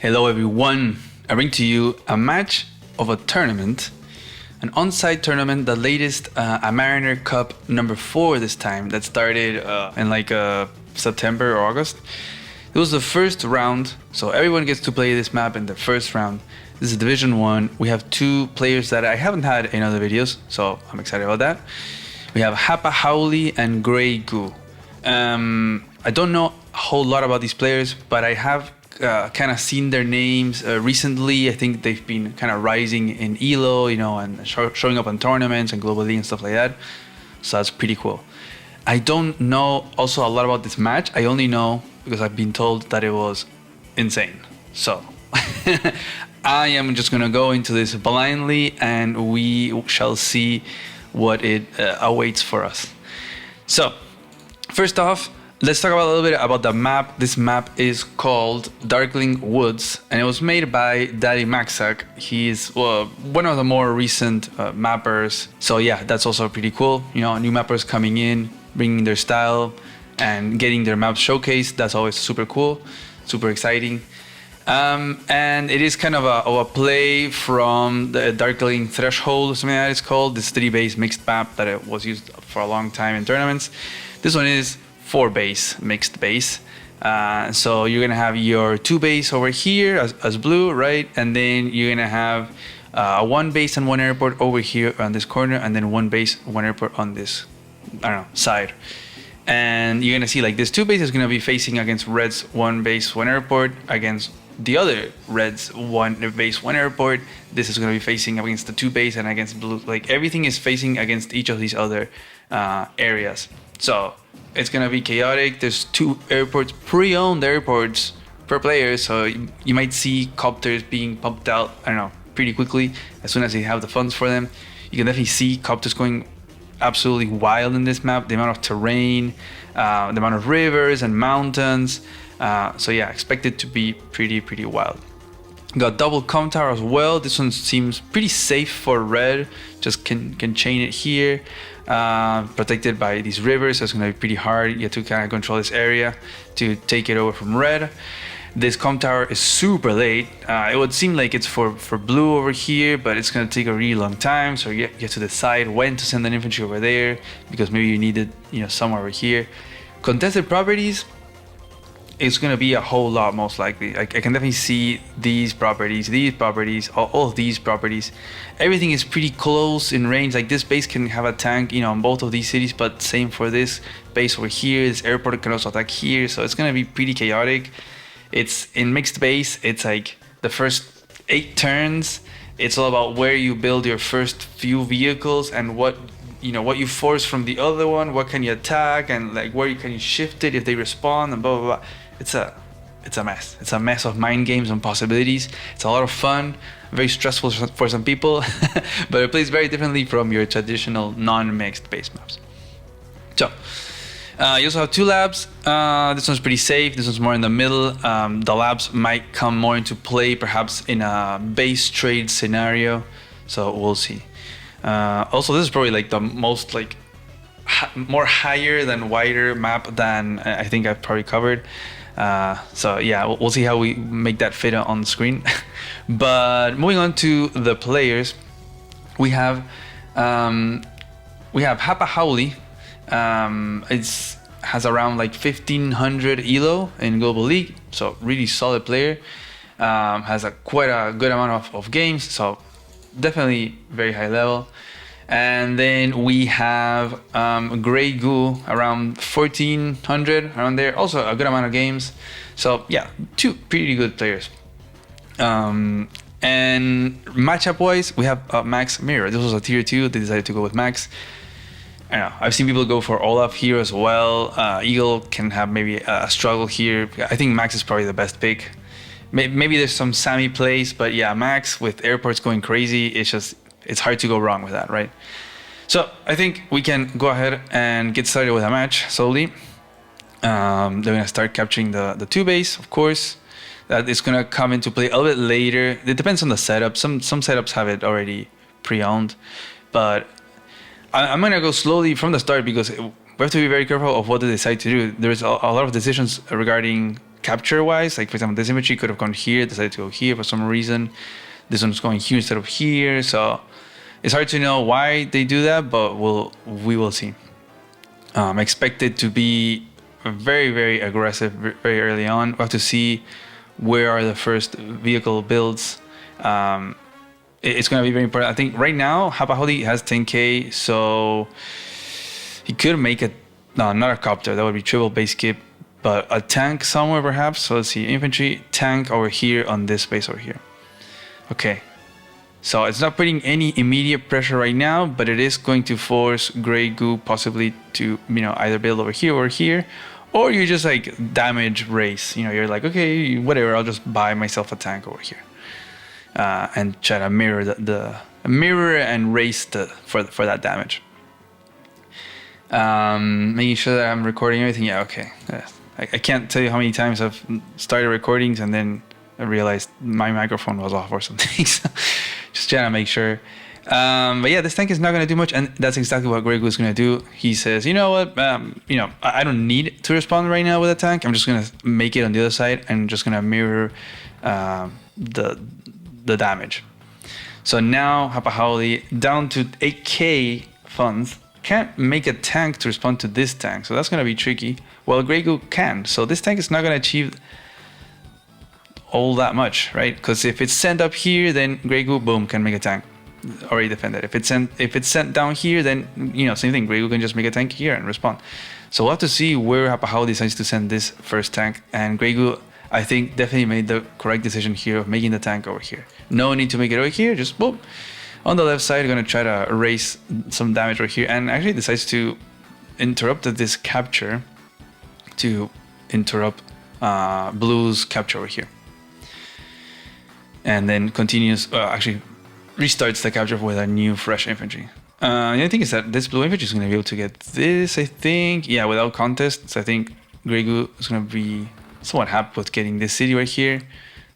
Hello everyone, I bring to you a match of a tournament, an on-site tournament, the latest a Mariner Cup number 4 this time, that started in September or August. It was the first round, so everyone gets to play this map in the first round. This is Division 1. We have 2 players that I haven't had in other videos, so I'm excited about that. We have Hapahauli and GrayGoo. I don't know a whole lot about these players, but I have kind of seen their names recently. I think they've been kind of rising in ELO, and showing up on tournaments and Global League and stuff like that. So that's pretty cool. I don't know also a lot about this match. I only know because I've been told that it was insane. So I am just going to go into this blindly and we shall see what it awaits for us. So first off, let's talk about a little bit about the map. This map is called Darkling Woods, and it was made by Daddy Maxak. He's one of the more recent mappers. So yeah, that's also pretty cool. New mappers coming in, bringing their style, and getting their maps showcased. That's always super cool, super exciting. And it is kind of a play from the Darkling Threshold, something like that it's called. This 3-base mixed map that it was used for a long time in tournaments. This one is 4-base mixed base. So you're gonna have your 2-base over here as blue, right? And then you're gonna have a 1-base and 1 airport over here on this corner, and then 1 base, 1 airport on this, side. And you're gonna see like this 2-base is gonna be facing against Red's 1 base, 1 airport, against the other Red's 1 base, 1 airport. This is gonna be facing against the 2-base and against blue. Like everything is facing against each of these other areas. So it's gonna be chaotic. There's 2 airports, pre-owned airports per player, so you might see COPTERs being pumped out, pretty quickly as soon as they have the funds for them. You can definitely see COPTERs going absolutely wild in this map. The amount of terrain, the amount of rivers and mountains. So yeah, expect it to be pretty wild. Got double com tower as well. This one seems pretty safe for Red. Just can chain it here. Protected by these rivers, so it's gonna be pretty hard. You have to kind of control this area to take it over from Red. This com tower is super late. It would seem like it's for blue over here, but it's gonna take a really long time. So you have to decide when to send an infantry over there, because maybe you need it, somewhere over here. Contested properties, it's gonna be a whole lot most likely. I can definitely see these properties, all of these properties. Everything is pretty close in range. Like this base can have a tank, on both of these cities, but same for this base over here. This airport can also attack here, so it's gonna be pretty chaotic. It's in mixed base. It's like the first 8 turns. It's all about where you build your first few vehicles and what you force from the other one. What can you attack, and like where can you shift it if they respawn, and blah blah blah. It's a mess. It's a mess of mind games and possibilities. It's a lot of fun, very stressful for some people, but it plays very differently from your traditional non-mixed base maps. So you also have 2 labs. This one's pretty safe. This one's more in the middle. The labs might come more into play perhaps in a base trade scenario, so we'll see. Also, this is probably like the most more higher than wider map than I think I've probably covered. So yeah, we'll see how we make that fit on the screen. But moving on to the players, we have Hapahauli. It has around 1500 ELO in Global League, so really solid player. Has quite a good amount of games, so definitely very high level. And then we have GrayGoo around 1400, around there, also a good amount of games. So yeah, 2 pretty good players. And matchup wise, we have Max Mirror. This was a tier 2. They decided to go with Max. I don't know, I've seen people go for Olaf here as well. Eagle can have maybe a struggle here. I think Max is probably the best pick. Maybe there's some Sammy plays, but yeah, Max with airports going crazy, it's hard to go wrong with that, right? So I think we can go ahead and get started with a match slowly. They're gonna start capturing the 2-base, of course. That is gonna come into play a little bit later. It depends on the setup. Some setups have it already pre-owned, but I'm gonna go slowly from the start because we have to be very careful of what they decide to do. There's a lot of decisions regarding capture wise. Like for example, this infantry could have gone here, decided to go here for some reason. This one's going here instead of here. So it's hard to know why they do that, but we will see. I expect it to be very, very aggressive very early on. We'll have to see where are the first vehicle builds. It's going to be very important. I think right now Hapahauli has 10k, so he could make it. No, not a copter. That would be triple base skip, but a tank somewhere perhaps. So let's see, infantry, tank over here on this base over here. Okay, so it's not putting any immediate pressure right now, but it is going to force GrayGoo possibly to, you know, either build over here, or you just like damage race. You know, you're like, okay, whatever, I'll just buy myself a tank over here and try to mirror mirror and race for that damage. Making sure that I'm recording everything. Yeah, okay. I can't tell you how many times I've started recordings and then I realized my microphone was off or something. So just trying to make sure. But yeah, this tank is not going to do much, and that's exactly what GrayGoo is going to do. He says, you know what, you know, I don't need to respond right now with a tank. I'm just going to make it on the other side and just going to mirror the damage. So now Hapahauli down to 8k funds. Can't make a tank to respond to this tank, so that's going to be tricky. Well, GrayGoo can, so this tank is not going to achieve all that much, right? Because if it's sent up here, then GrayGoo, boom, can make a tank. Already defended. If it's sent down here, then, you know, same thing. GrayGoo can just make a tank here and respond. So we'll have to see where Hapahauli decides to send this first tank. And GrayGoo, I think, definitely made the correct decision here of making the tank over here. No need to make it over here. Just boom. On the left side, going to try to erase some damage right here, and actually decides to interrupt this capture to interrupt Blue's capture over here. And then continues, actually restarts the capture with a new fresh infantry. The only thing is that this blue infantry is going to be able to get this, I think. Yeah, without contests, I think GrayGoo is going to be somewhat happy with getting this city right here.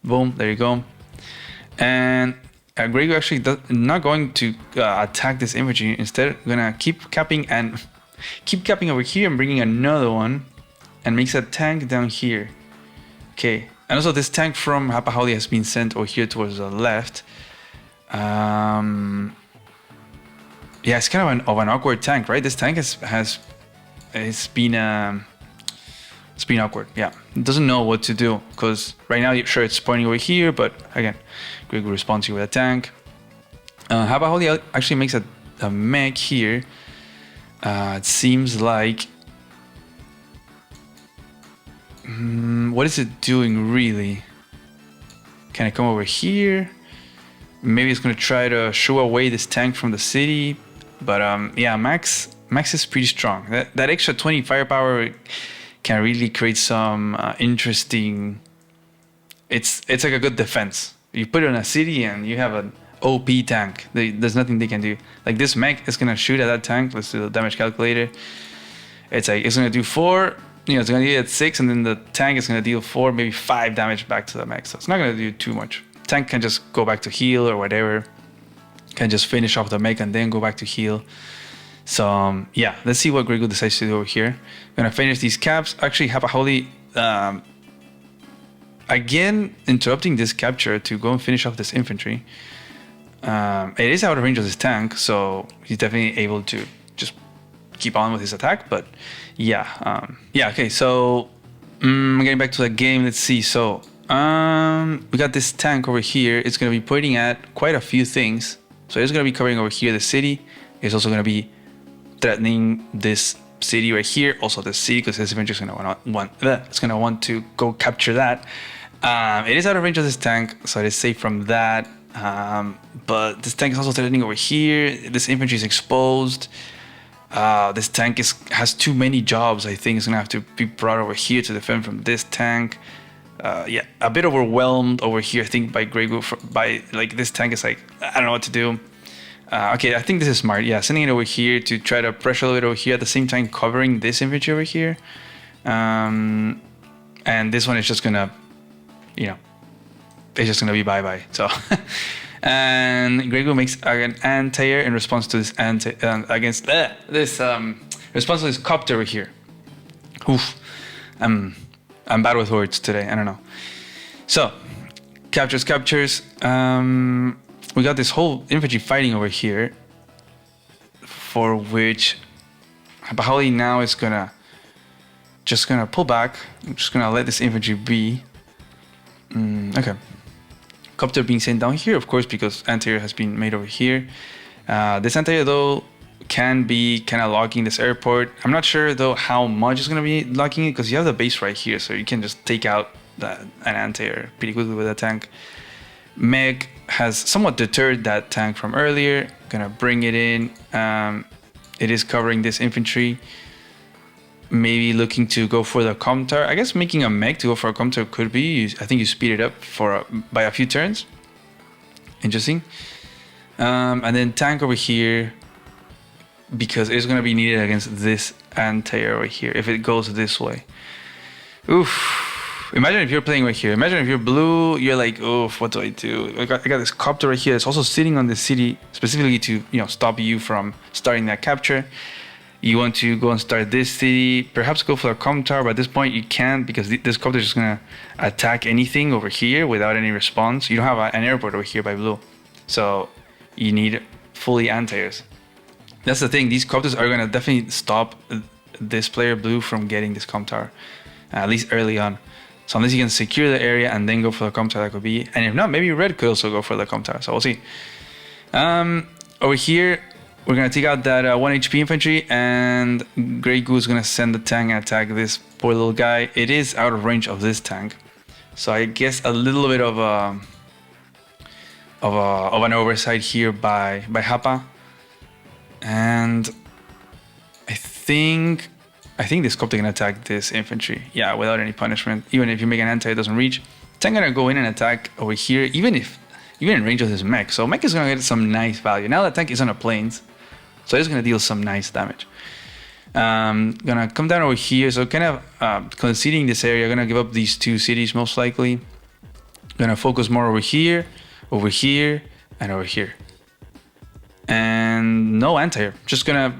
Boom, there you go. And GrayGoo actually not going to attack this infantry. Instead, going to keep capping over here and bringing another one, and makes a tank down here. Okay. And also this tank from Hapahauli has been sent over here towards the left. Yeah, it's kind of an awkward tank, right? This tank has been awkward. Yeah, it doesn't know what to do, because right now, sure, it's pointing over here, but again, GrayGoo responds here with a tank. Hapahauli actually makes a mech here. It seems like. What is it doing really? Can I come over here? Maybe it's gonna try to shoo away this tank from the city. But yeah, Max is pretty strong. That extra 20 firepower can really create some interesting. It's like a good defense. You put it in a city and you have an OP tank. There's nothing they can do. Like this mech is gonna shoot at that tank. Let's do the damage calculator. It's like it's gonna do 4. You know, it's gonna deal at 6, and then the tank is gonna deal 4, maybe 5 damage back to the mech. So it's not gonna do too much. Tank can just go back to heal or whatever. Can just finish off the mech and then go back to heal. So yeah, let's see what GrayGoo decides to do over here. Gonna finish these caps. Actually, Hapahauli again interrupting this capture to go and finish off this infantry. It is out of range of this tank, so he's definitely able to just keep on with his attack. But yeah, okay, so getting back to the game, let's see. So we got this tank over here. It's going to be pointing at quite a few things. So it's going to be covering over here the city. It's also going to be threatening this city right here, also the city, because this infantry is going to want to go capture that. It is out of range of this tank, so it is safe from that. But this tank is also threatening over here. This infantry is exposed. This tank has too many jobs. I think it's gonna have to be brought over here to defend from this tank. Yeah, a bit overwhelmed over here, I think, by GrayGoo. By like this tank is like, I don't know what to do. Okay, I think this is smart. Yeah, sending it over here to try to pressure it over here at the same time covering this infantry over here. And this one is just gonna, you know, it's just gonna be bye-bye. So. And GrayGoo makes an anti-air in response to this response to this copter over here. Oof. I'm bad with words today. I don't know. So, captures. We got this whole infantry fighting over here, for which Hapahauli now is just gonna pull back. I'm just gonna let this infantry be. Okay. Copter being sent down here, of course, because anti-air has been made over here. This anti-air, though, can be kind of locking this airport. I'm not sure, though, how much is going to be locking it, because you have the base right here, so you can just take out an anti-air pretty quickly with a tank. Meg has somewhat deterred that tank from earlier. Gonna bring it in. It is covering this infantry. Maybe looking to go for the COPTER. I guess making a mech to go for a COPTER could be. I think you speed it up by a few turns. Interesting. And then tank over here, because it's going to be needed against this anti-air over here if it goes this way. Oof. Imagine if you're playing right here. Imagine if you're blue, you're like, oof, what do I do? I got this COPTER right here. It's also sitting on the city specifically to stop you from starting that capture. You want to go and start this city, perhaps go for a COPTER, but at this point you can't, because this COPTER is just going to attack anything over here without any response. You don't have an airport over here by blue. So you need fully anti-airs. That's the thing, these COPTERs are going to definitely stop this player blue from getting this COPTER, at least early on. So unless you can secure the area and then go for the COPTER, that could be. And if not, maybe red could also go for the COPTER. So we'll see. Over here, we're going to take out that 1 HP infantry, and GrayGoo is going to send the tank and attack this poor little guy. It is out of range of this tank. So I guess a little bit of an oversight here by Hapa. And I think this COPTER can attack this infantry. Yeah, without any punishment. Even if you make an anti, it doesn't reach. Tank going to go in and attack over here, even in range of this mech. So mech is going to get some nice value. Now that tank is on a plains, so it's going to deal some nice damage. Gonna come down over here. So kind of conceding this area. Gonna give up these 2 cities most likely. Gonna focus more over here, and over here. And no anti-air. Just gonna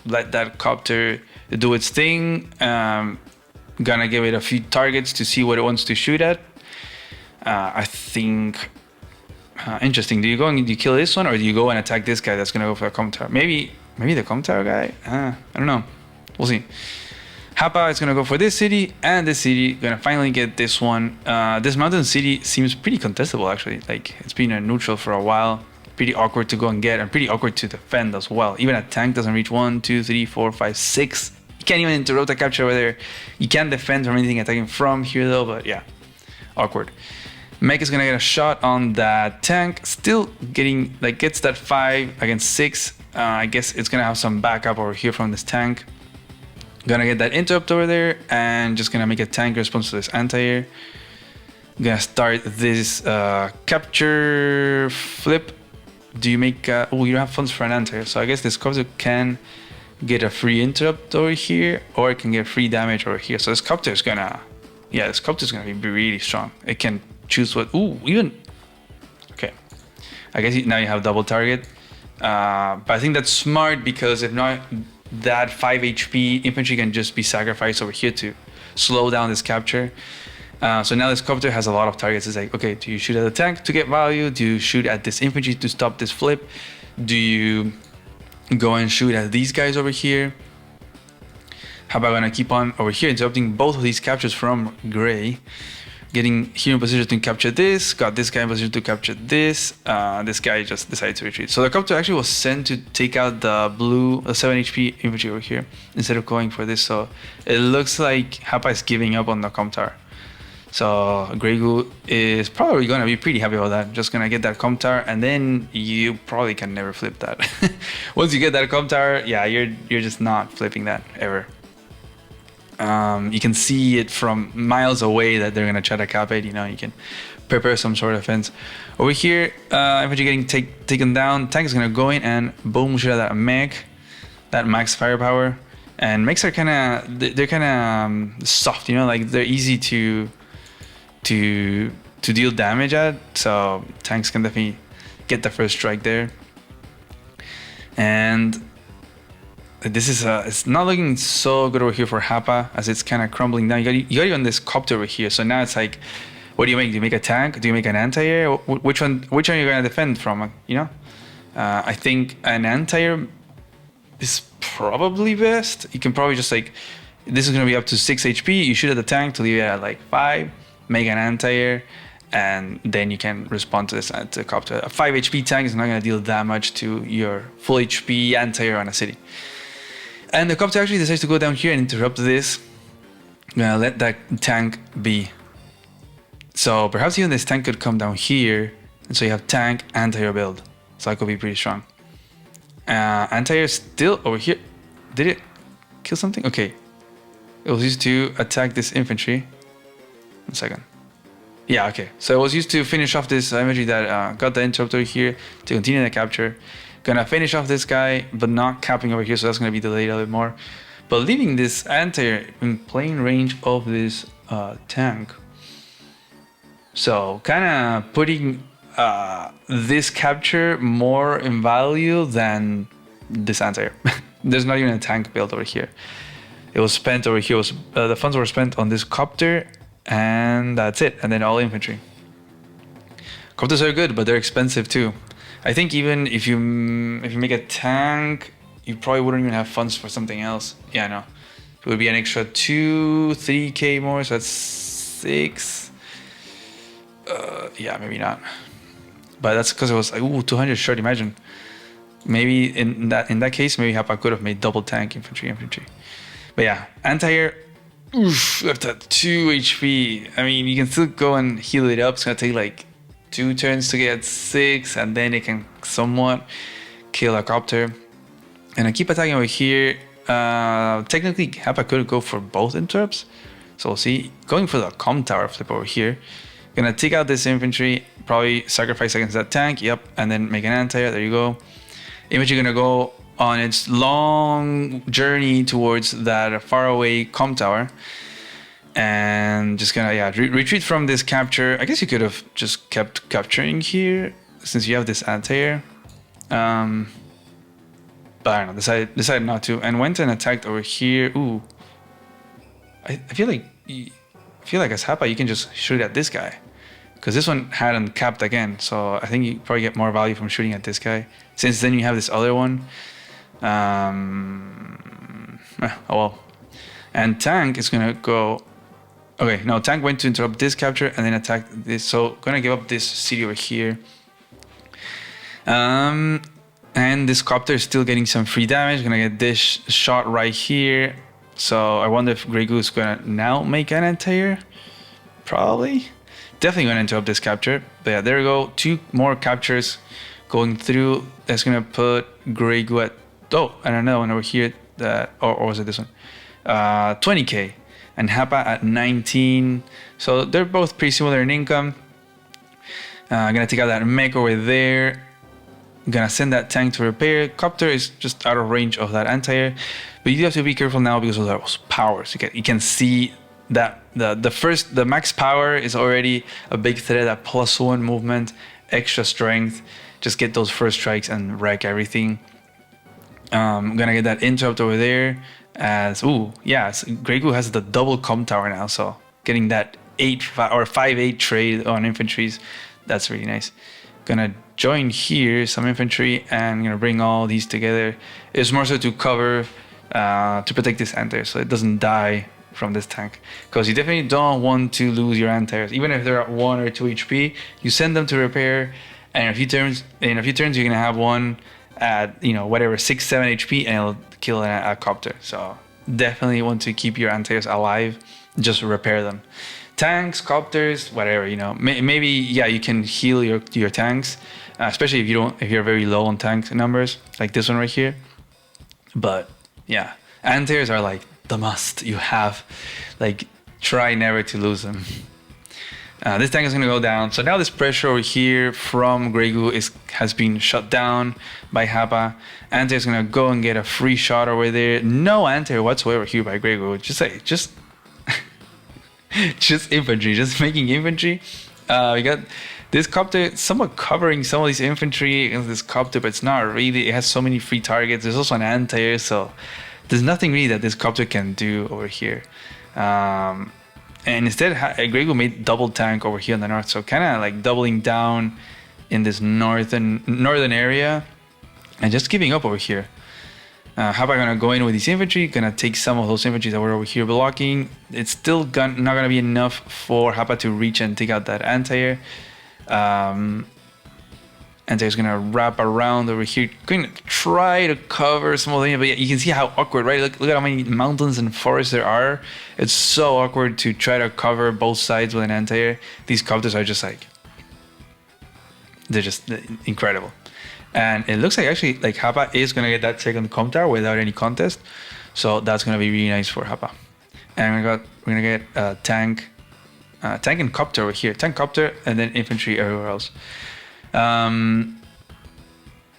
let that COPTER do its thing. Gonna give it a few targets to see what it wants to shoot at. I think. Interesting. Do you go and you kill this one, or do you go and attack this guy that's gonna go for a COPTER? Maybe the COPTER guy. I don't know. We'll see. Hapa is gonna go for this city, and this city gonna finally get this one. This mountain city seems pretty contestable actually. Like, it's been a neutral for a while. Pretty awkward to go and get, and pretty awkward to defend as well. Even a tank doesn't reach 1, 2, 3, 4, 5, 6. You can't even interrupt a capture over there. You can't defend from anything attacking from here though. But yeah, awkward. Mech is gonna get a shot on that tank. Still getting, like, gets that 5 against 6. I guess it's gonna have some backup over here from this tank. Gonna get that interrupt over there, and just gonna make a tank response to this anti-air. Gonna start this capture flip. Do you make? You don't have funds for an anti-air, so I guess this COPTER can get a free interrupt over here, or it can get free damage over here. So this COPTER is gonna, this COPTER is gonna be really strong. It can choose what. Okay. I guess now you have double target. But I think that's smart, because if not, that 5 HP infantry can just be sacrificed over here to slow down this capture. So now this COPTER has a lot of targets. It's like, okay, do you shoot at the tank to get value? Do you shoot at this infantry to stop this flip? Do you go and shoot at these guys over here? How about gonna keep on over here interrupting both of these captures from Gray? Getting here in position to capture this, got this guy in position to capture this. This guy just decided to retreat. So the COPTER actually was sent to take out the blue 7 HP infantry over here instead of going for this. So it looks like Hapa is giving up on the COPTER. So GrayGoo is probably gonna be pretty happy about that. Just gonna get that COPTER, and then you probably can never flip that. Once you get that COPTER, yeah, you're just not flipping that ever. You can see it from miles away that they're gonna try to cap it. You can prepare some sort of fence. Over here, infantry getting taken down. Tank is gonna go in and boom, shoot at that mech, that max firepower. And mechs are they're kind of soft. Like, they're easy to deal damage at. So tanks can definitely get the first strike there. And this is it's not looking so good over here for Hapa as it's kind of crumbling down. You got even this copter over here. So now it's like, what do you make? Do you make a tank? Do you make an anti-air? Which one are you gonna defend from? You know, I think an anti-air is probably best. You can probably just like, this is gonna be up to 6 HP. You shoot at the tank to leave it at like 5. Make an anti-air, and then you can respond to this copter. A 5 HP tank is not gonna deal that much to your full HP anti-air on a city. And the copter actually decides to go down here and interrupt this. I'm gonna let that tank be. So perhaps even this tank could come down here, and so you have tank anti-air build. So that could be pretty strong. Anti-air still over here. Did it kill something? Okay. It was used to attack this infantry. 1 second. Yeah, okay. So it was used to finish off this infantry that got the interruptor here to continue the capture. Gonna finish off this guy, but not capping over here, so that's gonna be delayed a little bit more. But leaving this anti-air in plain range of this tank. So kind of putting this capture more in value than this anti-air. There's not even a tank built over here. It was spent over here. The funds were spent on this copter, and that's it. And then all infantry. Copters are good, but they're expensive too. I think even if you make a tank, you probably wouldn't even have funds for something else. Yeah, no. It would be an extra 3K more, so that's 6. Yeah, maybe not. But that's because it was like, ooh, 200 short. Imagine. Maybe in that case, maybe Hapa could have made double tank infantry. But yeah, anti-air. Oof, left at 2 HP. I mean, you can still go and heal it up. It's gonna take like 2 turns to get 6, and then it can somewhat kill a copter. And I keep attacking over here. Technically, Hapa could go for both interrupts. So we'll see. Going for the com tower flip over here. Gonna take out this infantry. Probably sacrifice against that tank. Yep, and then make an anti-air. There you go. Infantry gonna go on its long journey towards that faraway com tower. And just gonna, retreat from this capture. I guess you could have just kept capturing here since you have this anti-air. But I don't know, decided not to, and went and attacked over here. Ooh. I feel like as Hapa you can just shoot at this guy. Because this one hadn't capped again, so I think you probably get more value from shooting at this guy. Since then you have this other one. Oh well. And tank is gonna go. Okay, no, tank went to interrupt this capture and then attack this. So gonna give up this city over here. And this copter is still getting some free damage. Gonna get this shot right here. So I wonder if GrayGoo is gonna now make an anti-air. Probably. Definitely gonna interrupt this capture. But yeah, there we go. 2 more captures going through. That's gonna put GrayGoo at, oh, and another one over here. That, or was it this one? 20k. And Hapa at 19. So they're both pretty similar in income. Gonna take out that mech over there. Gonna send that tank to repair. Copter is just out of range of that anti-air. But you do have to be careful now because of those powers. You can see that the max power is already a big threat. That +1 movement, extra strength. Just get those first strikes and wreck everything. Gonna get that interrupt over there. As GrayGoo has the double com tower now, so getting that 5/8 trade on infantries, that's really nice. Gonna join here some infantry and gonna bring all these together. It's more so to cover, to protect this anti-air so it doesn't die from this tank, because you definitely don't want to lose your anti-airs. Even if they're at 1 or 2 HP, you send them to repair, and in a few turns you're gonna have one at 6-7 HP and it'll kill a copter. So definitely want to keep your anti-airs alive. Just repair them. Tanks, copters, whatever, maybe you can heal your tanks, especially if you're very low on tank numbers, like this one right here. But yeah, anti-airs are like the must. You have, like, try never to lose them. This tank is going to go down. So now this pressure over here from GrayGoo has been shut down by Hapa. Anti-air is going to go and get a free shot over there. No anti-air whatsoever here by GrayGoo. Just infantry, just making infantry. We got this copter is somewhat covering some of these infantry against this copter, but it's not really. It has so many free targets. There's also an anti-air, so there's nothing really that this copter can do over here. And instead, GrayGoo made double tank over here on the north, so kind of like doubling down in this northern area and just giving up over here. Hapa gonna go in with his infantry, gonna take some of those infantry that were over here blocking. It's still not gonna be enough for Hapa to reach and take out that anti-air. Anti-air's gonna wrap around over here, going to try to cover some of them, but yeah, you can see how awkward, right? Look at how many mountains and forests there are. It's so awkward to try to cover both sides with an anti-air. These copters are just like, they're just incredible. And it looks like actually like Hapa is gonna get that second COPTER without any contest, so that's gonna be really nice for Hapa. And we're gonna get a tank and COPTER over here, tank, COPTER, and then infantry everywhere else.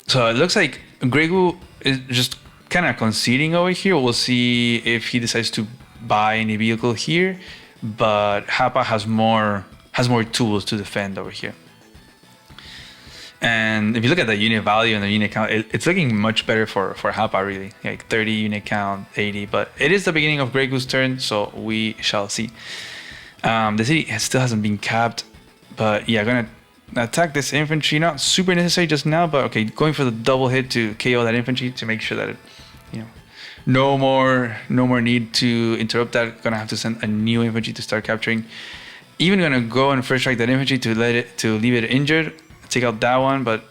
So it looks like GrayGoo is just kind of conceding over here. We'll see if he decides to buy any vehicle here, but Hapa has more tools to defend over here. And if you look at the unit value and the unit count, it's looking much better for Hapa, really. Like 30 unit count, 80. But it is the beginning of GrayGoo's turn, so we shall see. The city still hasn't been capped, but yeah, gonna attack this infantry. Not super necessary just now, but okay, going for the double hit to KO that infantry to make sure that it, no more need to interrupt that. Gonna have to send a new infantry to start capturing. Even gonna go and first strike that infantry to leave it injured. Take out that one, but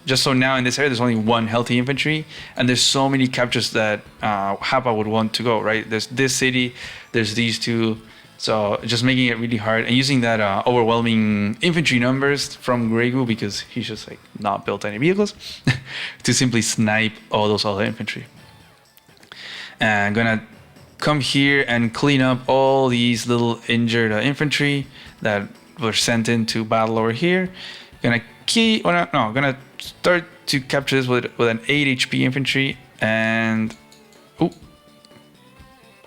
just so now in this area there's only one healthy infantry, and there's so many captures that Hapa would want to go, right? There's this city, there's these two, so just making it really hard and using that overwhelming infantry numbers from GrayGoo, because he's just like not built any vehicles, to simply snipe all those other infantry. And I'm gonna come here and clean up all these little injured infantry that were sent into battle over here. Gonna start to capture this with an 8 HP infantry, and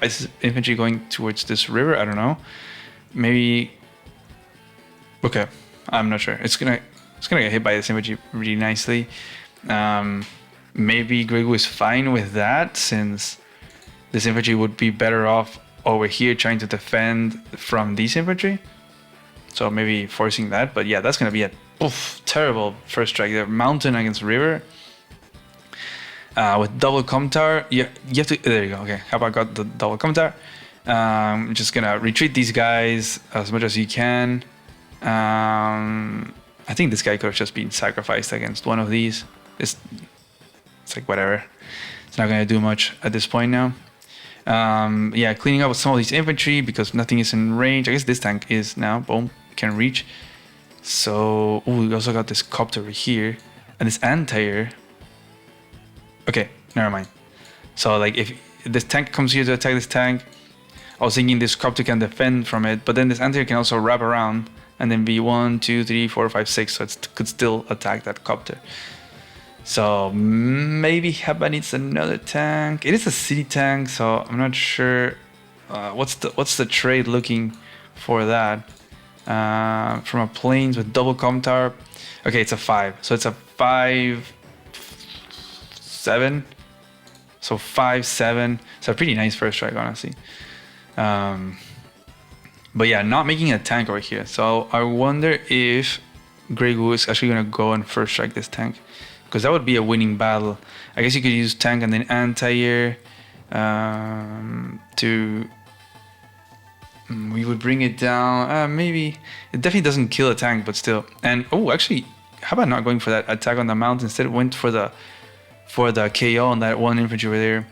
is infantry going towards this river? I don't know. Maybe. Okay, I'm not sure. It's gonna get hit by this infantry really nicely. Maybe GrayGoo is fine with that, since this infantry would be better off over here trying to defend from these infantry. So maybe forcing that, but yeah, that's gonna be a terrible first strike there. Mountain against river. With double COPTER, you have to. There you go. Okay, how about got the double COPTER? Just gonna retreat these guys as much as you can. I think this guy could have just been sacrificed against one of these. It's like whatever. It's not gonna do much at this point now. Yeah, cleaning up some of these infantry because nothing is in range. I guess this tank is now. Boom, can reach. So we also got this COPTER over here and this anti-air. Okay, never mind. So like if this tank comes here to attack this tank, I was thinking this COPTER can defend from it, but then this anti-air can also wrap around and then be 1, 2, 3, 4, 5, 6. So it could still attack that COPTER. So maybe Hapa needs another tank. It is a city tank, so I'm not sure what's the trade looking for that. From a plains with double COPTER. Okay, it's a 5. So it's a 5, 7. So 5, 7. It's a pretty nice first strike, honestly. But yeah, not making a tank over here. So I wonder if GrayGoo is actually gonna go and first strike this tank, because that would be a winning battle. I guess you could use tank and then anti-air to. We would bring it down. Maybe it definitely doesn't kill a tank, but still. And actually, how about not going for that attack on the mountain? Instead, went for the KO on that one infantry over there.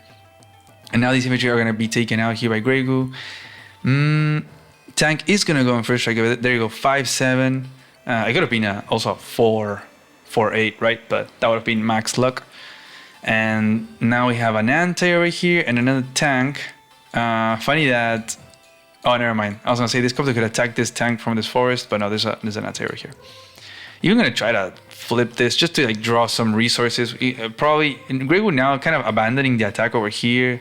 And now these infantry are gonna be taken out here by GrayGoo. Tank is gonna go in first strike. There you go, 5, 7. It could have been also a 4, 8, right? But that would have been max luck. And now we have an anti over here and another tank. Funny that. Oh, never mind. I was gonna say this COPTER could attack this tank from this forest, but no, there's an anti over here. Even gonna try to flip this just to like draw some resources. Probably GrayGoo now kind of abandoning the attack over here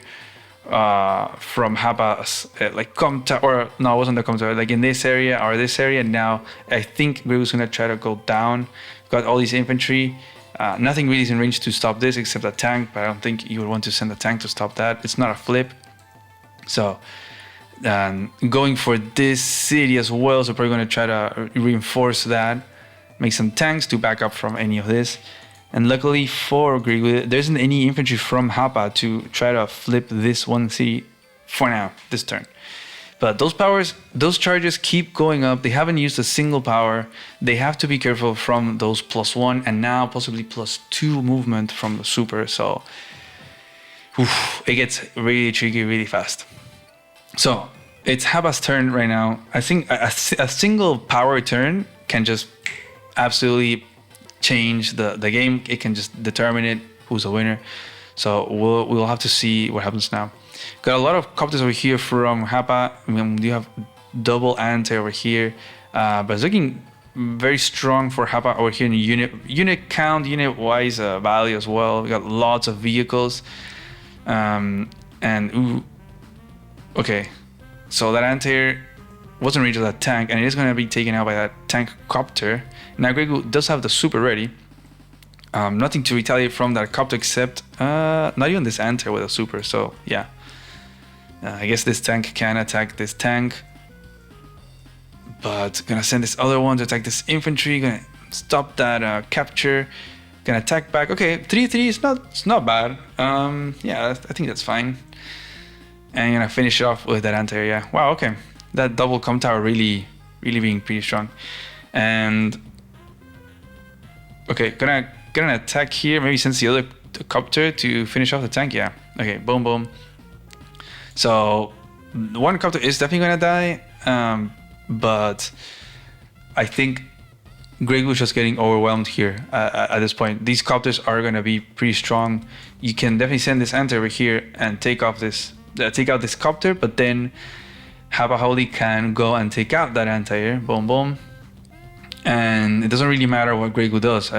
from Hapa's like COPTER, or no, it wasn't the COPTER, like in this area or this area. Now I think GrayGoo's gonna try to go down. Got all these infantry. Nothing really is in range to stop this except a tank, but I don't think you would want to send a tank to stop that. It's not a flip. So going for this city as well, so probably going to try to reinforce that, make some tanks to back up from any of this. And luckily for GrayGoo, there isn't any infantry from Hapa to try to flip this one city for now, this turn. But those charges keep going up. They haven't used a single power. They have to be careful from those +1 and now possibly +2 movement from the super. So it gets really tricky really fast. So it's Hapa's turn right now. I think a single power turn can just absolutely change the game. It can just determine it, who's the winner. So we'll have to see what happens now. Got a lot of copters over here from Hapa. I mean, you have double anti over here, but it's looking very strong for Hapa over here in unit count, unit wise value as well. We got lots of vehicles, okay, so that anti wasn't range of that tank, and it is going to be taken out by that tank copter. Now GrayGoo does have the super ready. Nothing to retaliate from that copter except not even this anti with a super. So yeah. I guess this tank can attack this tank, but gonna send this other one to attack this infantry. Gonna stop that capture. Gonna attack back. Okay, 3-3 it's not bad. Yeah, I think that's fine. And gonna finish it off with that anti-air. Wow, okay, that double com tower really being pretty strong. And okay, gonna attack here. Maybe send the other copter to finish off the tank. Yeah. Okay, boom boom. So one copter is definitely gonna die, but I think GrayGoo is just getting overwhelmed here at this point. These copters are gonna be pretty strong. You can definitely send this anti over here and take out this copter, but then Hapahauli can go and take out that anti-air. Boom boom. And it doesn't really matter what GrayGoo does.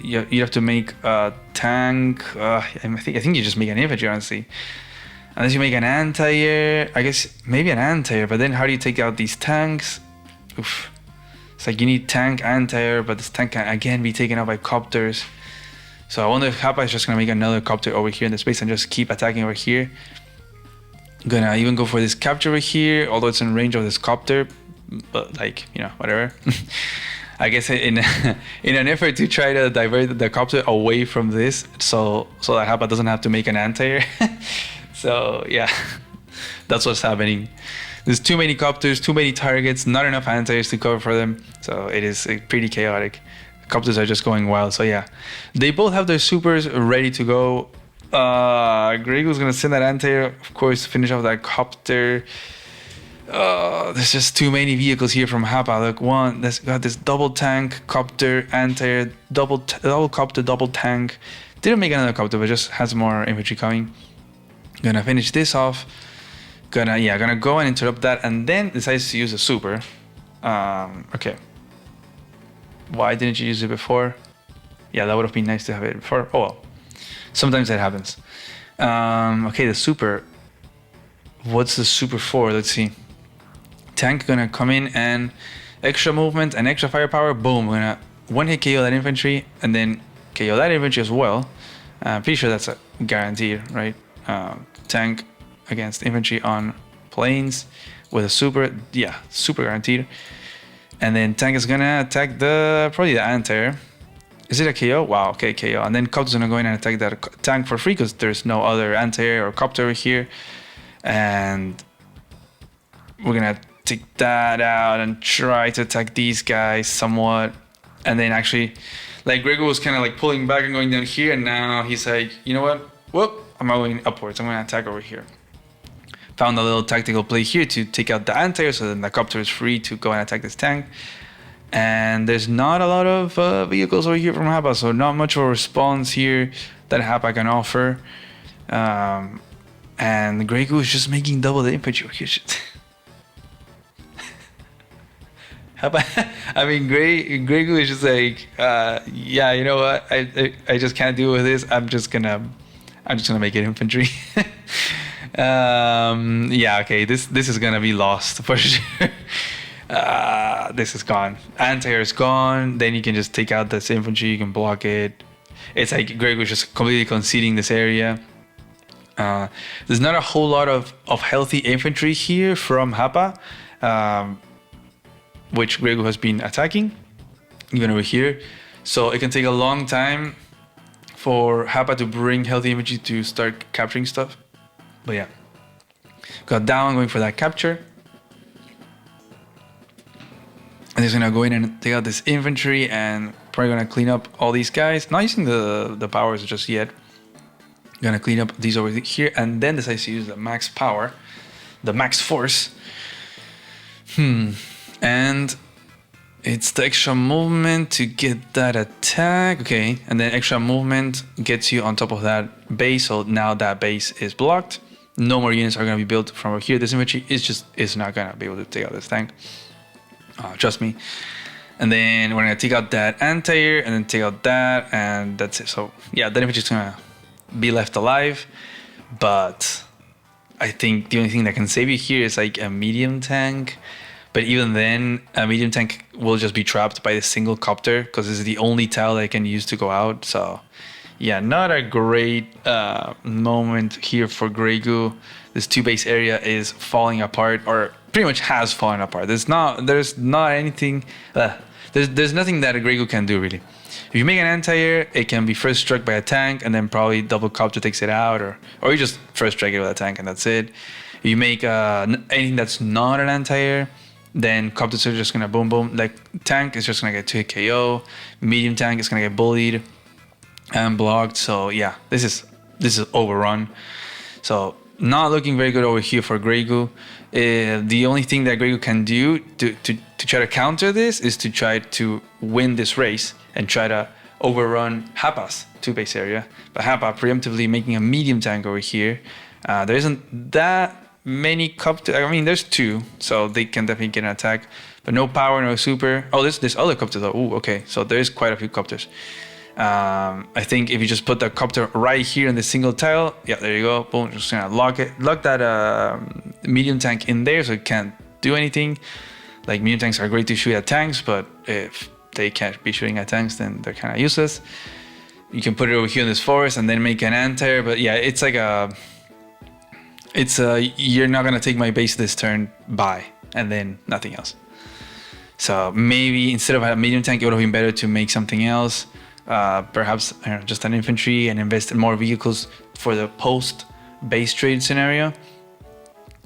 You have to make a tank. I think you just make an infantry, honestly. Unless you make an anti-air, I guess maybe an anti-air, but then how do you take out these tanks? Oof. It's like you need tank, anti-air, but this tank can again be taken out by copters. So I wonder if Hapa is just gonna make another copter over here in the space and just keep attacking over here. Gonna even go for this capture over here, although it's in range of this copter, but like, you know, whatever. I guess in an effort to try to divert the copter away from this, so that Hapa doesn't have to make an anti-air. So yeah, that's what's happening. There's too many copters, too many targets, not enough anti-airs to cover for them. So it is pretty chaotic. Copters are just going wild. So yeah, they both have their supers ready to go. GrayGoo's gonna send that anti-air, of course, to finish off that copter. There's just too many vehicles here from Hapa. Look, one, that's got this double tank, copter, anti-air, double copter, double tank. Didn't make another copter, but just has more infantry coming. Gonna finish this off. Gonna go and interrupt that, and then decides to use a super. Okay. Why didn't you use it before? Yeah, that would have been nice to have it before. Oh well. Sometimes that happens. Okay, the super. What's the super for? Let's see. Tank gonna come in and extra movement and extra firepower. Boom. Gonna one hit KO that infantry and then KO that infantry as well. Pretty sure that's a guarantee, right? Tank against infantry on planes with a super. Yeah, super guaranteed. And then tank is gonna attack probably the anti-air. Is it a KO? Wow, okay, KO. And then copter's gonna go in and attack that tank for free because there's no other anti-air or copter over here. And we're gonna take that out and try to attack these guys somewhat. And then actually, like GrayGoo was kind of like pulling back and going down here, and now he's like, you know what? Whoop, I'm going upwards. I'm gonna attack over here. Found a little tactical play here to take out the anti-air, so then the copter is free to go and attack this tank. And there's not a lot of vehicles over here from Hapa, so not much of a response here that Hapa can offer. And GrayGoo is just making double the infantry. I mean, GrayGoo is just like, yeah, you know what? I just can't deal with this. I'm just gonna make it infantry. Yeah, okay, this is gonna be lost for sure. This is gone. Anti-air is gone. Then you can just take out this infantry. You can block it. It's like GrayGoo just completely conceding this area. There's not a whole lot of healthy infantry here from Hapa, which GrayGoo has been attacking, even over here. So it can take a long time for Hapa to bring healthy infantry to start capturing stuff. But yeah, got down, going for that capture. And he's gonna go in and take out this infantry and probably gonna clean up all these guys. Not using the powers just yet. Gonna clean up these over here and then decides to use the max power, the max force. And it's the extra movement to get that attack. Okay, and then extra movement gets you on top of that base. So now that base is blocked. No more units are gonna be built from over here. This infantry is not gonna be able to take out this tank. Trust me. And then we're gonna take out that anti-air and then take out that, and that's it. So yeah, that infantry is gonna be left alive, but I think the only thing that can save you here is like a medium tank. But even then, a medium tank will just be trapped by the single copter because this is the only tile I can use to go out. So yeah, not a great moment here for GrayGoo. This 2-base area is falling apart, or pretty much has fallen apart. There's not anything. There's nothing that a GrayGoo can do really. If you make an anti-air, it can be first struck by a tank and then probably double copter takes it out, or you just first strike it with a tank and that's it. If you make anything that's not an anti-air, then copters are just gonna boom boom. Like tank is just gonna get 2-hit KO. Medium tank is gonna get bullied and blocked. So yeah, this is overrun. So not looking very good over here for GrayGoo. The only thing that GrayGoo can do to try to counter this is to try to win this race and try to overrun Hapa's 2-base area. But Hapa preemptively making a medium tank over here. There isn't that many copters. I mean, there's 2, so they can definitely get an attack. But no power, no super. Oh, there's other copters though. Ooh, okay. So there's quite a few copters. I think if you just put the copter right here in the single tile, yeah, there you go. Boom, just gonna lock that medium tank in there so it can't do anything. Like medium tanks are great to shoot at tanks, but if they can't be shooting at tanks, then they're kind of useless. You can put it over here in this forest and then make an anti-air, but yeah, it's like you're not gonna take my base this turn, bye, and then nothing else. So maybe instead of a medium tank, it would have been better to make something else. Perhaps just an infantry and invest in more vehicles for the post base trade scenario.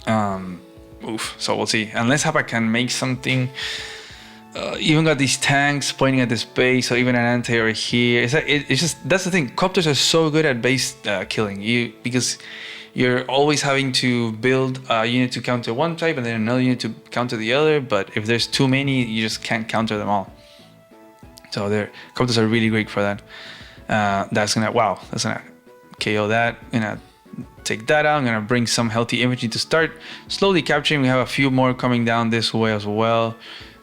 So we'll see. Unless Hapa can make something. Even got these tanks pointing at this base, or even an anti-air here. It's just that's the thing. Copters are so good at base killing because you're always having to build a unit to counter one type and then another unit to counter the other. But if there's too many, you just can't counter them all. So copters are really great for that. That's gonna KO that. Gonna take that out. I'm gonna bring some healthy infantry to start slowly capturing. We have a few more coming down this way as well.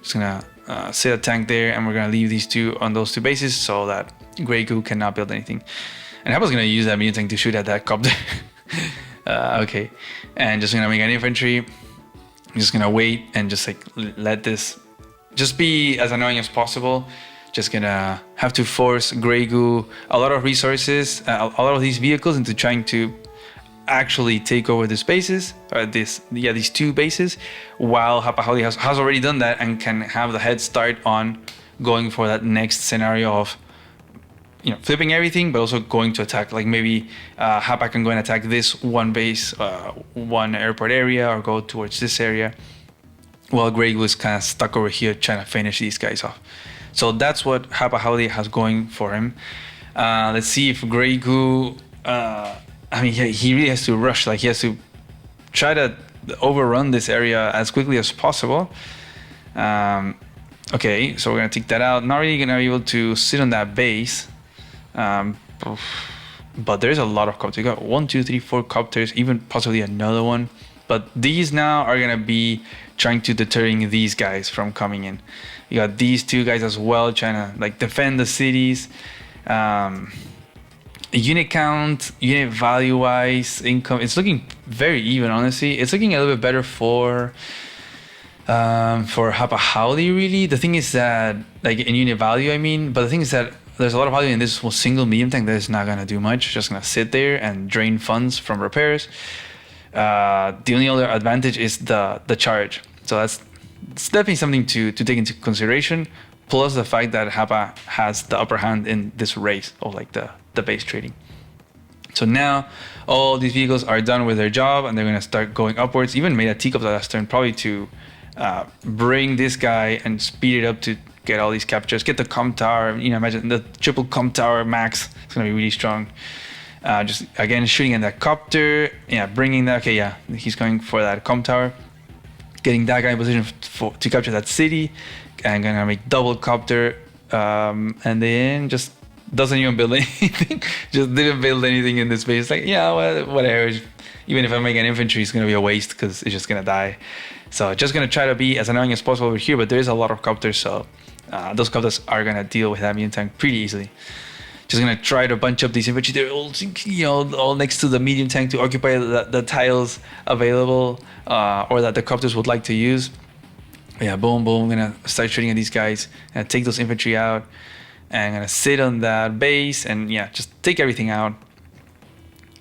Just gonna set a tank there, and we're gonna leave these 2 on those 2 bases so that GrayGoo cannot build anything. And Hapa's gonna use that medium tank to shoot at that copter. Okay, and just gonna make an infantry. I'm just gonna wait and just like let this just be as annoying as possible. Just gonna have to force GrayGoo a lot of resources, a lot of these vehicles into trying to actually take over the bases, these 2 bases, while Hapahauli has already done that and can have the head start on going for that next scenario of flipping everything, but also going to attack. Like maybe Hapa can go and attack this one base, one airport area, or go towards this area, while GrayGoo is kind of stuck over here trying to finish these guys off. So that's what Hapahauli has going for him. Let's see if GrayGoo. He really has to rush. Like he has to try to overrun this area as quickly as possible. Okay, so we're gonna take that out. Not really gonna be able to sit on that base. But there's a lot of copters. You got 1, 2, 3, 4 copters, even possibly another one. But these now are gonna be trying to deterring these guys from coming in. You got these 2 guys as well trying to like defend the cities. Unit count, unit value wise, income, it's looking very even, honestly. It's looking a little bit better for Hapahauli, really. The thing is that, like, in unit value, I mean, but the thing is that there's a lot of value in this single medium tank that is not going to do much. Just going to sit there and drain funds from repairs. The only other advantage is the charge. So it's definitely something to take into consideration. Plus the fact that Hapa has the upper hand in this race of like the base trading. So now all these vehicles are done with their job and they're going to start going upwards. Even made a teacup the last turn, probably to bring this guy and speed it up to get all these captures, get the com tower. You know, imagine the triple com tower max. It's going to be really strong. Just again shooting at that copter. Yeah, bringing that. Okay, yeah, he's going for that com tower. Getting that guy in position to capture that city. And gonna make double copter, and then just doesn't even build anything. Just didn't build anything in this space. Like, yeah, well, whatever. Even if I make an infantry, it's gonna be a waste because it's just gonna die. So just gonna try to be as annoying as possible over here. But there is a lot of copters, so those copters are gonna deal with that medium tank pretty easily. Just gonna try to bunch up these infantry. They're all, you know, all next to the medium tank to occupy the tiles available or that the copters would like to use. Yeah, boom, boom. I'm gonna start shooting at these guys and take those infantry out. And I'm gonna sit on that base and yeah, just take everything out.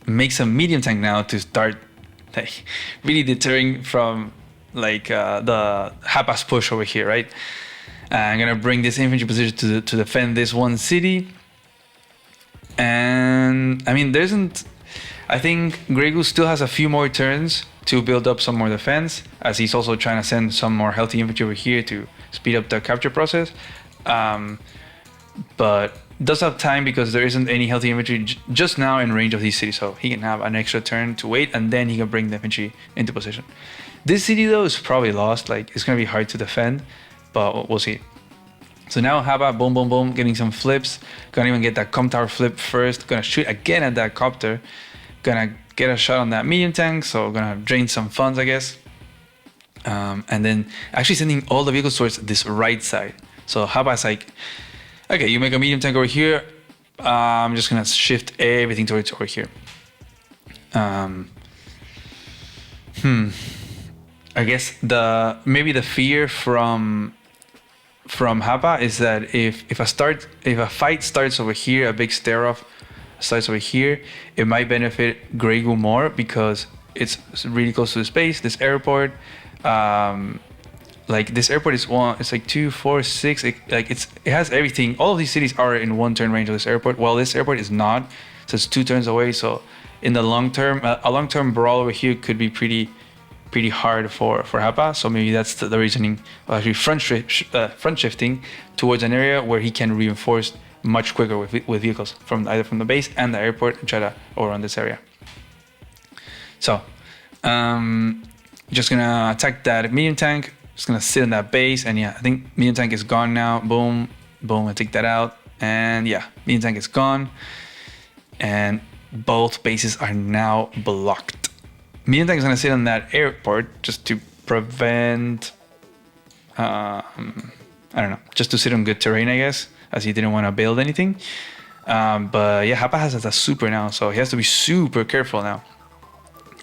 Make some medium tank now to start like really deterring from like the Hapa's push over here, right? I'm gonna bring this infantry position to defend this one city. And I mean, I think GrayGoo still has a few more turns to build up some more defense, as he's also trying to send some more healthy infantry over here to speed up the capture process. But does have time because there isn't any healthy infantry just now in range of these cities, so he can have an extra turn to wait and then he can bring the infantry into position. This city though is probably lost, like it's gonna be hard to defend, but we'll see. So now Hapa, boom, boom, boom, getting some flips. Gonna even get that com tower flip first. Gonna shoot again at that copter. Gonna get a shot on that medium tank, so gonna drain some funds, I guess. And then actually sending all the vehicles towards this right side. So Hapa's like, okay, you make a medium tank over here. I'm just gonna shift everything towards over here. I guess maybe the fear from Hapa is that if a fight starts over here, a big stare off starts over here, it might benefit GrayGoo more because it's really close to the space. This airport, like this airport is it's like 2, 4, 6. It has everything. All of these cities are in one turn range of this airport. Well, this airport is not, so it's 2 turns away. So in the long term, a long term brawl over here could be pretty hard for Hapa. So maybe that's the reasoning of actually front shifting towards an area where he can reinforce much quicker with vehicles either from the base and the airport and try to overrun this area. So just gonna attack that medium tank. Just gonna sit on that base, and yeah, I think medium tank is gone now. Boom, boom, I take that out, and yeah, medium tank is gone, and both bases are now blocked. Medium tank is gonna sit on that airport just to prevent, I don't know, just to sit on good terrain, I guess, as he didn't want to build anything. But yeah, Hapa has a super now, so he has to be super careful now.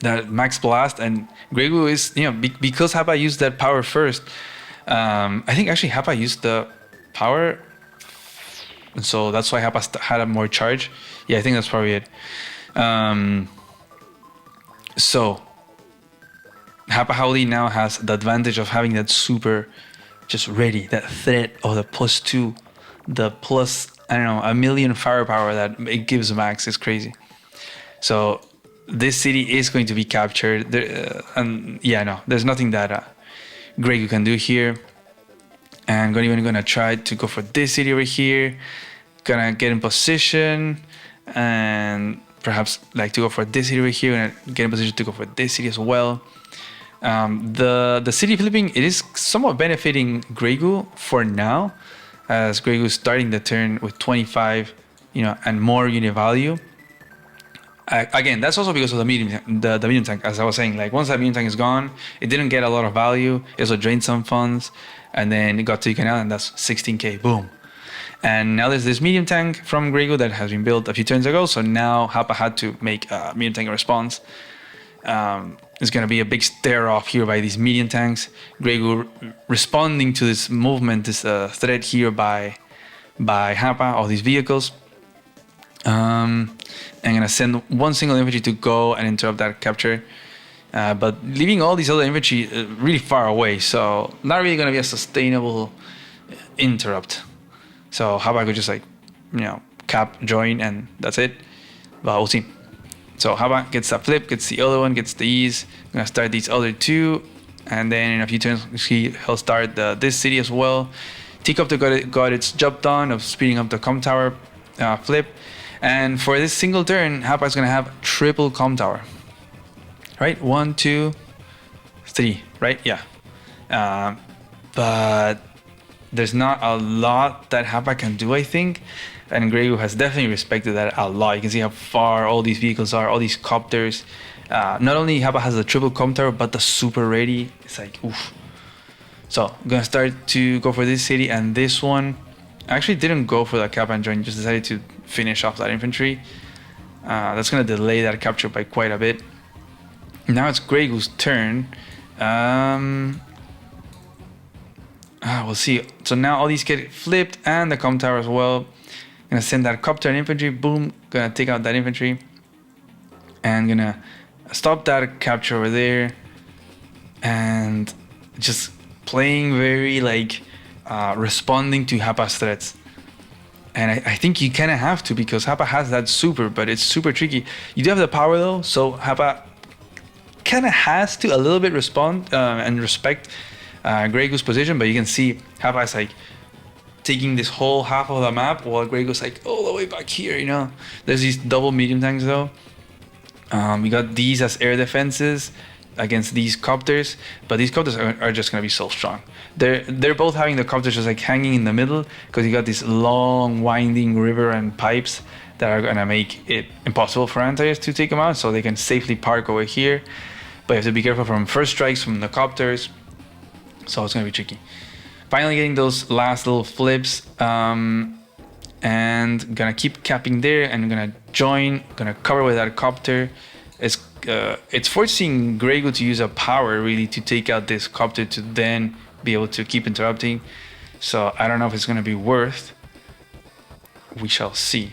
That max blast, and GrayGoo is, you know, because Hapa used that power first. I think actually Hapa used the power, and so that's why Hapa had a more charge. Yeah, I think that's probably it. So Hapahauli now has the advantage of having that super just ready, that threat of the +2, the plus, I don't know, 1,000,000 firepower that it gives max is crazy. So this city is going to be captured. And yeah, no, there's nothing that GrayGoo can do here. And I'm even gonna try to go for this city over here. Gonna get in position and perhaps like to go for this city over here, and get in position to go for this city as well. The city flipping, it is somewhat benefiting GrayGoo for now, as GrayGoo is starting the turn with 25, you know, and more unit value. Again, that's also because of the medium tank, as I was saying. Like once that medium tank is gone, it didn't get a lot of value. It also drained some funds, and then it got taken out, and that's 16k. Boom. And now there's this medium tank from GrayGoo that has been built a few turns ago. So now Hapa had to make a medium tank response. It's going to be a big stare off here by these medium tanks. GrayGoo responding to this movement, this threat here by Hapa, all these vehicles. I'm going to send one single infantry to go and interrupt that capture. But leaving all these other infantry really far away. So not really going to be a sustainable interrupt. So Hapa could just like, cap, join, and that's it. But we'll see. So Hapa gets that flip, gets the other one, gets these. I'm gonna start these other two, and then in a few turns he'll start this city as well. COPTER got its job done of speeding up the com tower flip, and for this single turn, Hapa is gonna have triple com tower. Right, 1, 2, 3. Right, yeah. But there's not a lot that Hapa can do, I think. And GrayGoo has definitely respected that a lot. You can see how far all these vehicles are, all these copters. Not only Hapa has the triple com tower, but the super ready. It's like, oof. So I'm gonna start to go for this city and this one. I actually didn't go for the cap and join, just decided to finish off that infantry. That's gonna delay that capture by quite a bit. Now it's GrayGoo's turn. We'll see. So now all these get flipped and the com tower as well. Gonna send that COPTER and infantry, boom, gonna take out that infantry. And gonna stop that capture over there. And just playing very like responding to Hapa's threats. And I think you kinda have to, because Hapa has that super, but it's super tricky. You do have the power though, so Hapa kinda has to a little bit respond and respect GrayGoo's position, but you can see Hapa is like taking this whole half of the map while GrayGoo's like all the way back here, There's these double medium tanks though. We got these as air defenses against these copters, but these copters are just gonna be so strong. They're both having the copters just like hanging in the middle, because you got this long winding river and pipes that are gonna make it impossible for anti-airs to take them out, so they can safely park over here. But you have to be careful from first strikes from the copters, so it's gonna be tricky. Finally getting those last little flips, and gonna keep capping there, and gonna join, gonna cover with that copter. It's forcing GrayGoo to use a power really to take out this copter to then be able to keep interrupting. So I don't know if it's gonna be worth. We shall see.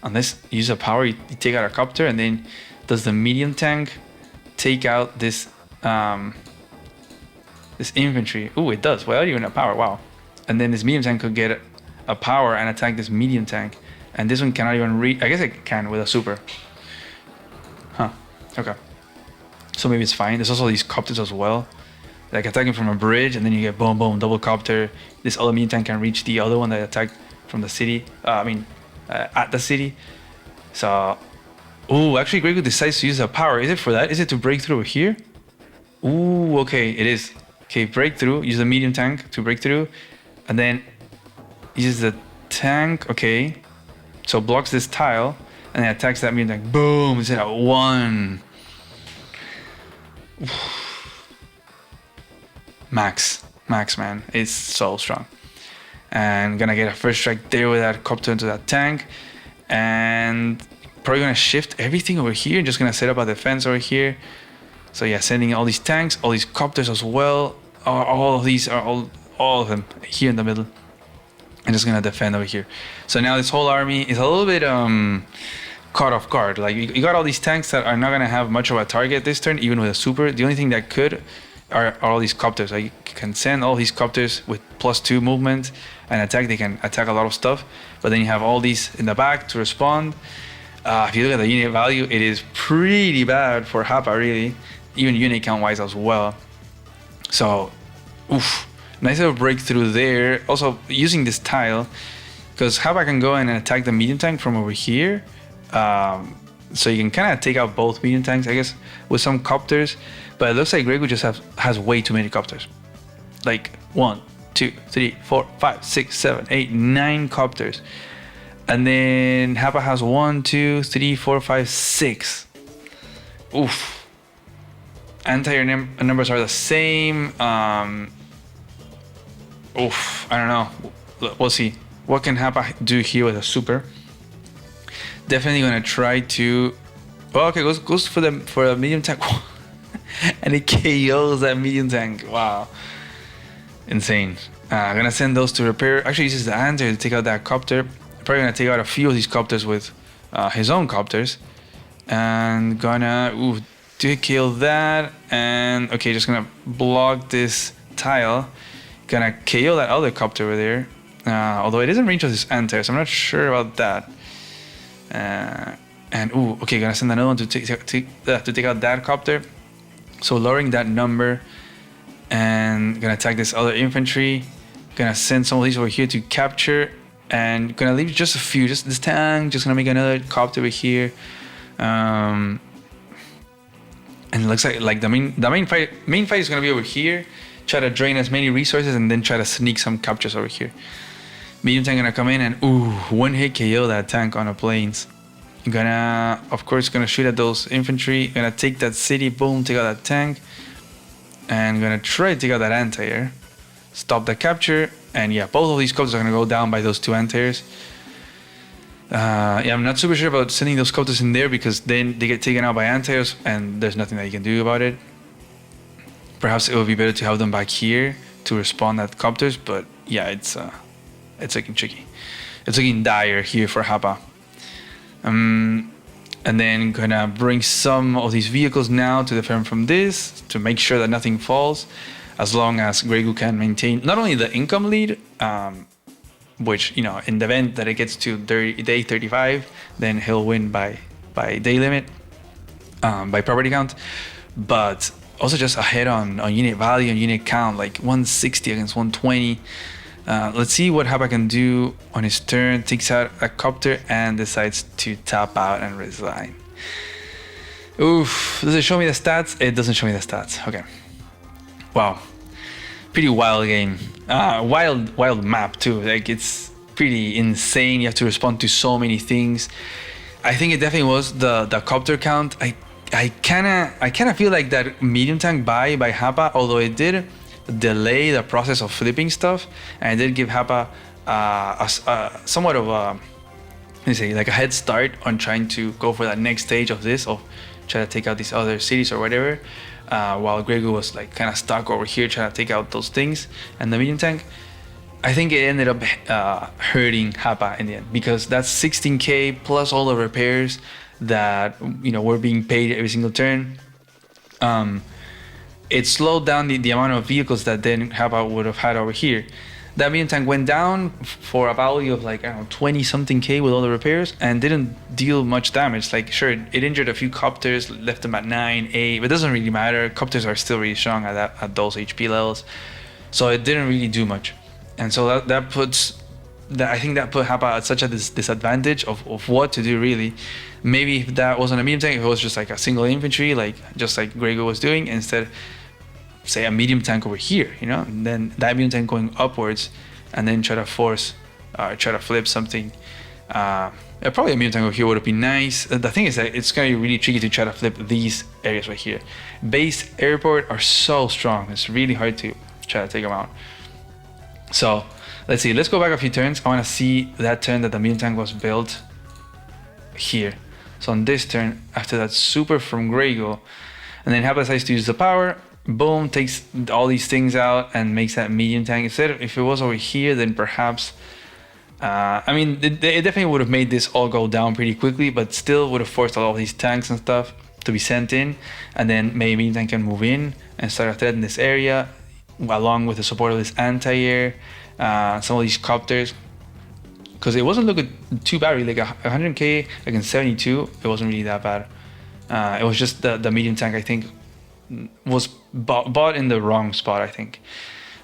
Unless you use a power, you take out a copter, and then does the medium tank take out this this infantry? Ooh, it does. Without even a power, wow. And then this medium tank could get a power and attack this medium tank. And this one cannot even reach. I guess it can with a super. Huh, okay. So maybe it's fine. There's also these copters as well. Like attacking from a bridge, and then you get boom, boom, double copter. This other medium tank can reach the other one that attacked from the city. At the city. So, ooh, actually GrayGoo decides to use a power. Is it for that? Is it to break through here? Ooh, okay, it is. Okay, breakthrough, use the medium tank to break through, and then use the tank, okay. So blocks this tile, and then attacks that medium tank. Boom, it's at 1. Max, man, it's so strong. And gonna get a first strike there with that copter into that tank, and probably gonna shift everything over here, just gonna set up a defense over here. So yeah, sending all these tanks, all these copters as well. All of these are all of them here in the middle. I'm just gonna defend over here. So now this whole army is a little bit caught off guard. Like you got all these tanks that are not gonna have much of a target this turn, even with a super. The only thing that could are all these copters. Like you can send all these copters with +2 movement and attack. They can attack a lot of stuff. But then you have all these in the back to respond. If you look at the unit value, it is pretty bad for Hapa, really. Even unit count wise as well. So, oof, nice little breakthrough there. Also using this tile, because Hapa can go in and attack the medium tank from over here. So you can kind of take out both medium tanks, I guess, with some copters. But it looks like GrayGoo just has way too many copters. Like 1, 2, 3, 4, 5, 6, 7, 8, 9 copters. And then Hapa has 1, 2, 3, 4, 5, 6. Oof. Anti-air numbers are the same. Oof, I don't know. We'll see. What can Hapa do here with a super? Definitely gonna try to Oh, okay, goes for a medium tank, and it KOs that medium tank. Wow, insane. Gonna send those to repair. Actually, uses the anti to take out that copter. Probably gonna take out a few of these copters with his own copters, and gonna do kill that. And okay, just gonna block this tile. Gonna KO that other copter over there. Although it isn't range of this anti, so I'm not sure about that. And okay, gonna send another one to take out that copter. So lowering that number, and gonna attack this other infantry. Gonna send some of these over here to capture, and gonna leave just a few. Just this tank. Just gonna make another copter over here. And it looks like the main fight is gonna be over here. Try to drain as many resources, and then try to sneak some captures over here. Medium tank gonna come in and one hit KO that tank on the plains. Gonna, of course, gonna shoot at those infantry. Gonna take that city, boom, take out that tank, and gonna try to take out that anti-air. Stop the capture, and yeah, both of these copters are gonna go down by those two anti-airs. Yeah, I'm not super sure about sending those copters in there because then they get taken out by anti-airs, and there's nothing that you can do about it. Perhaps it would be better to have them back here to respawn at copters, but yeah, it's looking tricky. It's looking dire here for Hapa. And then gonna bring some of these vehicles now to defend from this to make sure that nothing falls, as long as GrayGoo can maintain not only the income lead, which, you know, in the event that it gets to day 35, then he'll win by day limit, by property count, but also just ahead on unit value and unit count, like 160 against 120. Let's see what Hapa can do on his turn. Takes out a copter and decides to tap out and resign. Oof, does it show me the stats? It doesn't show me the stats. Okay. Wow. Pretty wild game. Wild map too. Like, it's pretty insane. You have to respond to so many things. I think it definitely was the copter count. I kinda feel like that medium tank by Hapa, although it did delay the process of flipping stuff, and it did give Hapa somewhat of a, let's say, like a head start on trying to go for that next stage of this, of try to take out these other cities or whatever, while GrayGoo was like kind of stuck over here trying to take out those things. And the medium tank, I think it ended up hurting Hapa in the end, because that's 16k plus all the repairs that, you know, were being paid every single turn. It slowed down the amount of vehicles that then Hapa would have had over here. That medium tank went down for a value of like, I don't know, 20 something K with all the repairs, and didn't deal much damage. Like, sure, it injured a few copters, left them at 9, 8, but it doesn't really matter. Copters are still really strong at those HP levels, so it didn't really do much. And so I think that put Hapa at such a disadvantage of what to do, really. Maybe if that wasn't a medium tank, if it was just like a single infantry, like just like GrayGoo was doing, instead, say a medium tank over here, you know, and then that medium tank going upwards, and then try to flip something. Probably a medium tank over here would have been nice. The thing is that it's gonna be really tricky to try to flip these areas right here. Base, airport are so strong. It's really hard to try to take them out. So let's see. Let's go back a few turns. I want to see that turn that the medium tank was built here. So on this turn, after that super from GrayGoo, and then Hapa decides to use the power. Boom, takes all these things out and makes that medium tank. Instead, if it was over here, then perhaps, I mean, it definitely would have made this all go down pretty quickly, but still would have forced all of these tanks and stuff to be sent in, and then maybe medium tank can move in and start a threat in this area, along with the support of this anti-air, some of these copters, because it wasn't looking too bad, really. Like 100k against 72, it wasn't really that bad. It was just the medium tank, I think, was bought in the wrong spot. I think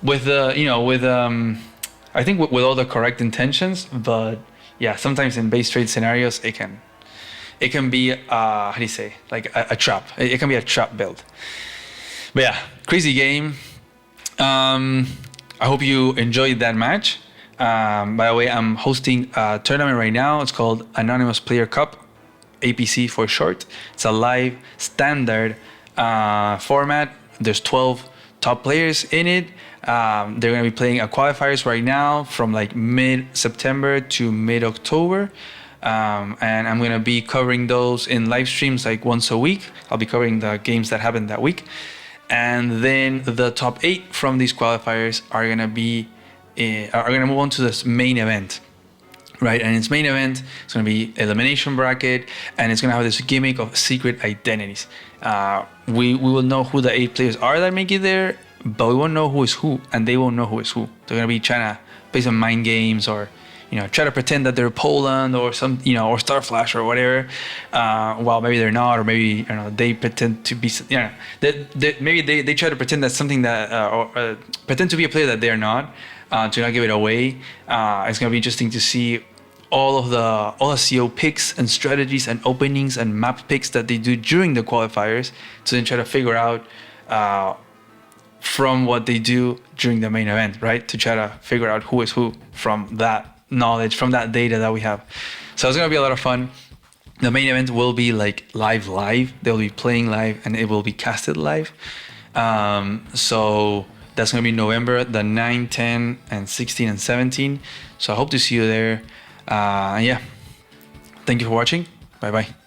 with I think with all the correct intentions, but yeah, sometimes in base trade scenarios it can be how do you say, like a trap. It can be a trap build. But yeah, crazy game. I hope you enjoyed that match. By the way, I'm hosting a tournament right now. It's called Anonymous Player Cup, APC for short. It's a live standard format. There's 12 top players in it. They're going to be playing a qualifiers right now from like mid-September to mid-October. And I'm gonna be covering those in live streams like once a week. I'll be covering the games that happened that week, and then the top 8 from these qualifiers are gonna move on to this main event. Right, and its main event is going to be elimination bracket, and it's going to have this gimmick of secret identities. We will know who the 8 players are that make it there, but we won't know who is who, and they won't know who is who. They're going to be trying to play some mind games, or try to pretend that they're Poland or some, or Starflash or whatever. Well, maybe they're not, or maybe they pretend to be, maybe they try to pretend that's something that, or pretend to be a player that they're not. To not give it away. It's gonna be interesting to see all the CO picks and strategies and openings and map picks that they do during the qualifiers, to then try to figure out from what they do during the main event, right? To try to figure out who is who from that knowledge, from that data that we have. So it's gonna be a lot of fun. The main event will be like live. They'll be playing live, and it will be casted live. So that's going to be November the 9, 10, and 16 and 17. So I hope to see you there. Yeah. Thank you for watching. Bye-bye.